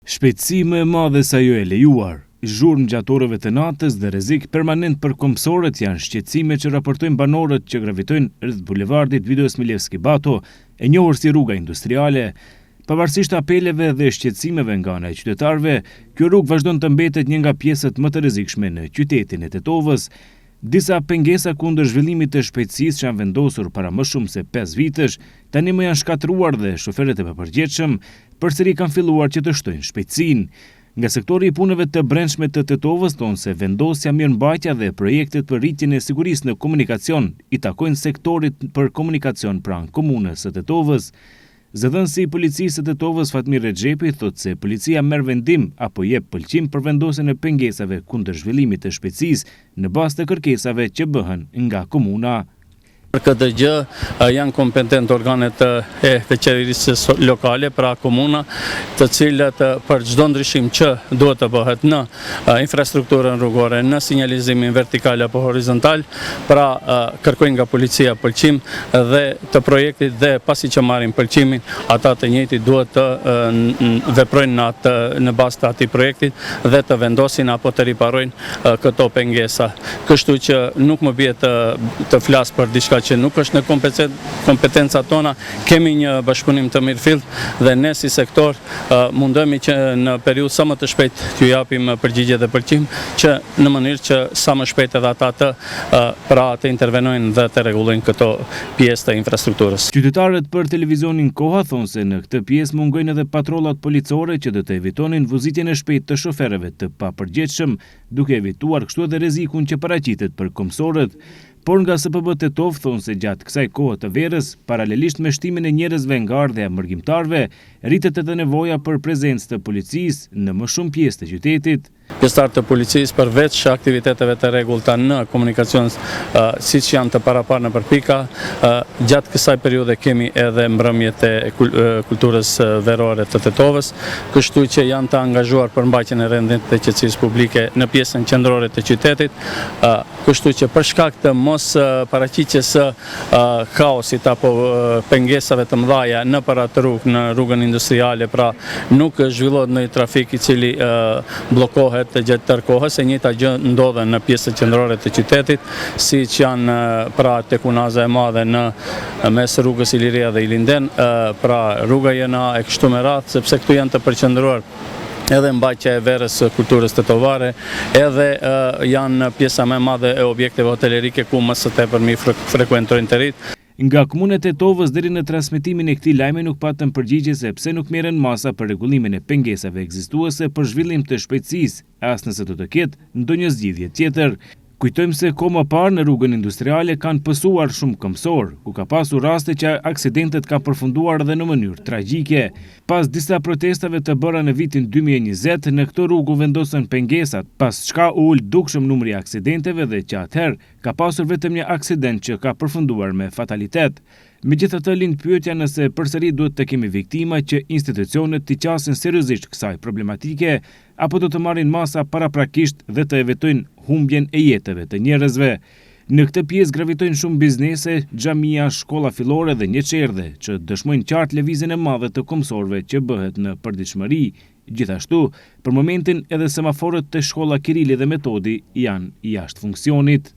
Shpejtësi më e madhe sa jo e lejuar, zhurmë gjatë orëve të natës dhe rrezik permanent për kombësorët janë shqetësime që raportojnë banorët që gravitojnë rreth bulevardit Vido Smilevski Bato, e njohur si rruga industriale. Pavarësisht apeleve dhe shqetësimeve nga ana e qytetarëve, kjo rrugë vazhdon të mbetet një nga pjesët më të rrezikshme në qytetin e Tetovës. Disa pengesa kundër zhvillimit të shpejtësisë që janë vendosur para më shumë se 5 vitesh, tani më janë shkatëruar dhe shoferët e papërgjegjshëm përsëri kanë filluar që të shtojnë shpejtësinë. Nga sektori i punëve të brendshme të Tetovës thonë se vendosja, mirëmbajtja dhe projektet për rritjen e sigurisë në komunikacion i takojnë sektorit për komunikacion pranë komunës së Tetovës. Zëdhënësi i policisë së Tetovës Fatmir Rexhepi thotë se policia merr vendim apo jep pëlqim për vendosjen e pengesave kundër zhvillimit të shpejtësisë në bazë të kërkesave që bëhen nga komuna. Për këtë gjë janë kompetent organet e veçanërisë lokale, pra komuna, të cilët për çdo ndryshim që duhet të bëhet në infrastrukturën rrugore, në sinjalizimin vertikal apo horizontal, pra kërkojnë nga policia pëlqim dhe të projektit dhe pasi që marrin pëlqimin, ata të njëjtit duhet të veprojnë në bazë të atij projektit dhe të vendosin apo të riparojnë këto pengesa. Kështu që nuk më bie të flas për diçka që nuk është në kompetenca tona, kemi një bashkëpunim të mirëfillt dhe ne si sektor mundohemi që në periudhë sa më të shpejt t'ju japim përgjigje dhe pëlqim që në mënyrë që sa më shpejt edhe ata të intervenojnë dhe të rregullojnë këto pjesë të infrastrukturës. Qytetarët për televizionin Koha thonë se në këtë pjesë mungojnë edhe patrollat policore që do të evitonin vozitjen e shpejtë të shoferëve të papërgjegjshëm, duke evituar kështu edhe rrezikun që paraqitet për kombësorët. Por nga SPB Tetov thonë se gjatë kësaj kohe të verës, paralelisht me shtimin e njerëzve nga ardhja e mërgjimtarëve, rritet edhe nevoja për prezencë të policisë në më shumë pjesë të qytetit. Pjesëtarët të policisë përveç aktiviteteve të rregullta në komunikacion siç janë të paraparë në përpika, gjatë kësaj periudhe kemi edhe mbrëmjet e kulturës verore të Tetovës, kështu që janë të angazhuar për mbajtjen e rendit të qetësisë publike në pjesën qendrore të qytetit, kështu që për shkak të mos paraqitjes së kaosit apo pengesave të mëdha nëpër atë rrugë, në rrugën industriale, pra nuk zhvillohet ndonjë trafik i cili bllokohet gjatë tërë kohës, e njëjta gjë ndodhen në pjesën qendrore të qytetit, siç janë pra tek Unaza e Madhe në mes rrugës Iliria dhe Ilinden, pra rruga JNA e kështu me radhë, sepse këtu janë të përqendruar edhe mbajtja e verës kulturës tetovare, edhe janë pjesa më e madhe e objekteve hotelerike ku më së tepërmi frekuentojnë të rinjt. Nga Komuna e Tetovës deri në transmetimin e këtij lajmi nuk patëm përgjigje se pse nuk merren masa për rregullimin e pengesave ekzistuese për zhvillim të shpejtësisë, as nëse do të ketë ndonjë zgjidhje tjetër. Kujtojmë se kohë më parë në rrugën industriale kanë pësuar shumë kombësor, ku ka pasur raste që aksidentet kanë përfunduar edhe në mënyrë tragjike. Pas disa protestave të bëra në vitin 2020, në këtë rrugë u vendosën pengesat, pas çka u ul dukshëm numri i aksidenteve dhe që atëherë ka pasur vetëm një aksident që ka përfunduar me fatalitet. Megjithatë, lind pyetja nëse përsëri duhet të kemi viktima që institucionet t'i qasin seriozisht kësaj problematike, apo do të marrin masa paraprakisht dhe të evitojnë humbjen e jetëve të njerëzve. Në këtë pjesë gravitojnë shumë biznese, xhamia, shkolla fillore dhe një çerdhe, që dëshmojnë qartë lëvizjen e madhe të kombësorëve që bëhet në përditshmëri. Gjithashtu, për momentin edhe semaforët të shkolla Kirili dhe Metodi janë jashtë funksionit.